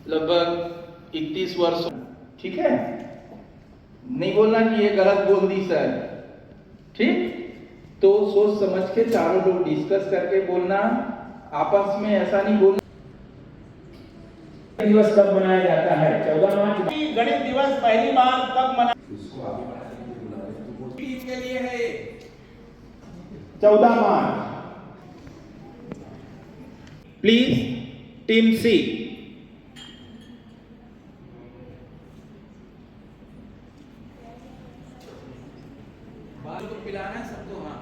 लगभग 31 वर्ष, ठीक है। नहीं बोलना कि ये गलत बोल दी सर, ठीक। तो सोच समझ के चारों लोग डिस्कस करके बोलना, आपस में ऐसा नहीं बोलना। दिवस कब मनाया जाता है? 14 मार्च। गणित दिवस पहली बार कब मना के लिए है 14 मार्च। प्लीज टीम सी। बाल को पिलाना है सबको। हाँ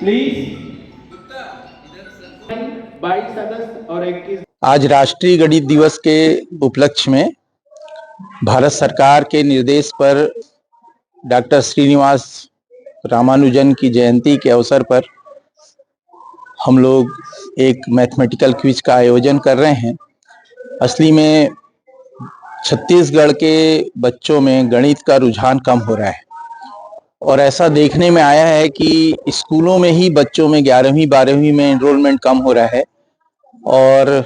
प्लीज 22 अगस्त और 21। आज राष्ट्रीय गणित दिवस के उपलक्ष्य में भारत सरकार के निर्देश पर डॉक्टर श्रीनिवास रामानुजन की जयंती के अवसर पर हम लोग एक मैथमेटिकल क्विज का आयोजन कर रहे हैं। असली में छत्तीसगढ़ के बच्चों में गणित का रुझान कम हो रहा है और ऐसा देखने में आया है कि स्कूलों में ही बच्चों में 11वीं 12वीं में एनरोलमेंट कम हो रहा है और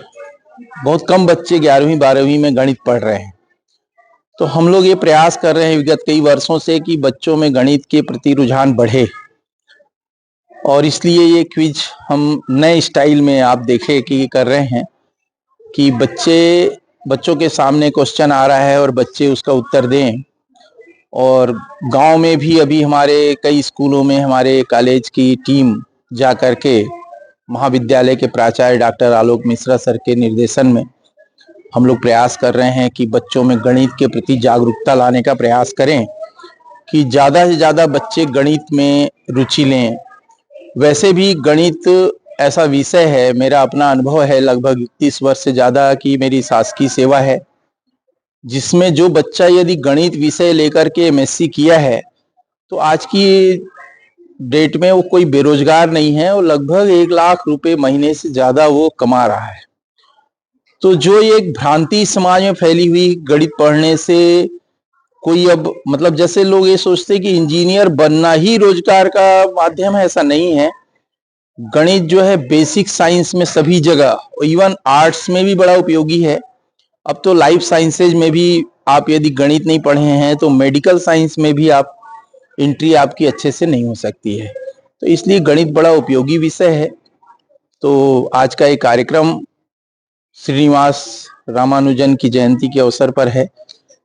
बहुत कम बच्चे 11वीं 12वीं में गणित पढ़ रहे हैं। तो हम लोग ये प्रयास कर रहे हैं विगत कई वर्षों से कि बच्चों में गणित के प्रति रुझान बढ़े और इसलिए ये क्विज हम नए स्टाइल में आप देखें कि कर रहे हैं कि बच्चों के सामने क्वेश्चन आ रहा है और बच्चे उसका उत्तर दें। और गांव में भी अभी हमारे कई स्कूलों में हमारे कॉलेज की टीम जा कर के महाविद्यालय के प्राचार्य डॉक्टर आलोक मिश्रा सर के निर्देशन में हम लोग प्रयास कर रहे हैं कि बच्चों में गणित के प्रति जागरूकता लाने का प्रयास करें कि ज़्यादा से ज़्यादा बच्चे गणित में रुचि लें। वैसे भी गणित ऐसा विषय है, मेरा अपना अनुभव है लगभग 31 वर्ष से ज़्यादा की मेरी शासकीय सेवा है, जिसमें जो बच्चा यदि गणित विषय लेकर के एमएससी किया है तो आज की डेट में वो कोई बेरोजगार नहीं है और लगभग 1 लाख रुपए महीने से ज्यादा वो कमा रहा है। तो जो ये एक भ्रांति समाज में फैली हुई गणित पढ़ने से कोई अब मतलब जैसे लोग ये सोचते कि इंजीनियर बनना ही रोजगार का माध्यम है, ऐसा नहीं है। गणित जो है बेसिक साइंस में सभी जगह, इवन आर्ट्स में भी बड़ा उपयोगी है। अब तो लाइफ साइंसेज में भी आप यदि गणित नहीं पढ़े हैं तो मेडिकल साइंस में भी आप एंट्री आपकी अच्छे से नहीं हो सकती है। तो इसलिए गणित बड़ा उपयोगी विषय है। तो आज का ये कार्यक्रम श्रीनिवास रामानुजन की जयंती के अवसर पर है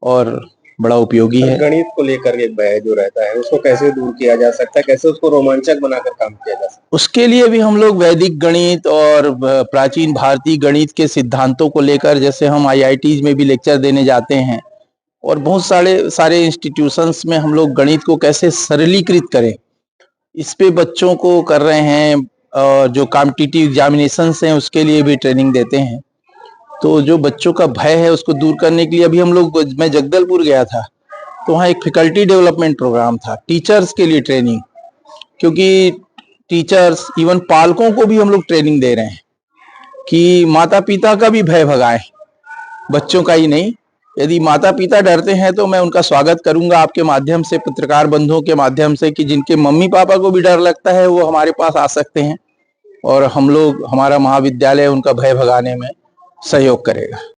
और बड़ा उपयोगी है। गणित को लेकर एक भय जो रहता है उसको कैसे दूर किया जा सकता है, कैसे उसको रोमांचक बनाकर काम किया जा सकता है? उसके लिए भी हम लोग वैदिक गणित और प्राचीन भारतीय गणित के सिद्धांतों को लेकर, जैसे हम आईआईटीज में भी लेक्चर देने जाते हैं और बहुत सारे इंस्टीट्यूशंस में हम लोग गणित को कैसे सरलीकृत करें इस पे बच्चों को कर रहे हैं। और जो कॉम्पिटिटिव एग्जामिनेशंस हैं उसके लिए भी ट्रेनिंग देते हैं। तो जो बच्चों का भय है उसको दूर करने के लिए अभी मैं जगदलपुर गया था तो वहाँ एक फैकल्टी डेवलपमेंट प्रोग्राम था, टीचर्स के लिए ट्रेनिंग, क्योंकि टीचर्स इवन पालकों को भी हम लोग ट्रेनिंग दे रहे हैं कि माता पिता का भी भय भगाएं, बच्चों का ही नहीं। यदि माता पिता डरते हैं तो मैं उनका स्वागत करूंगा आपके माध्यम से, पत्रकार बंधुओं के माध्यम से, कि जिनके मम्मी पापा को भी डर लगता है वो हमारे पास आ सकते हैं और हम लोग, हमारा महाविद्यालय उनका भय भगाने में सहयोग करेगा।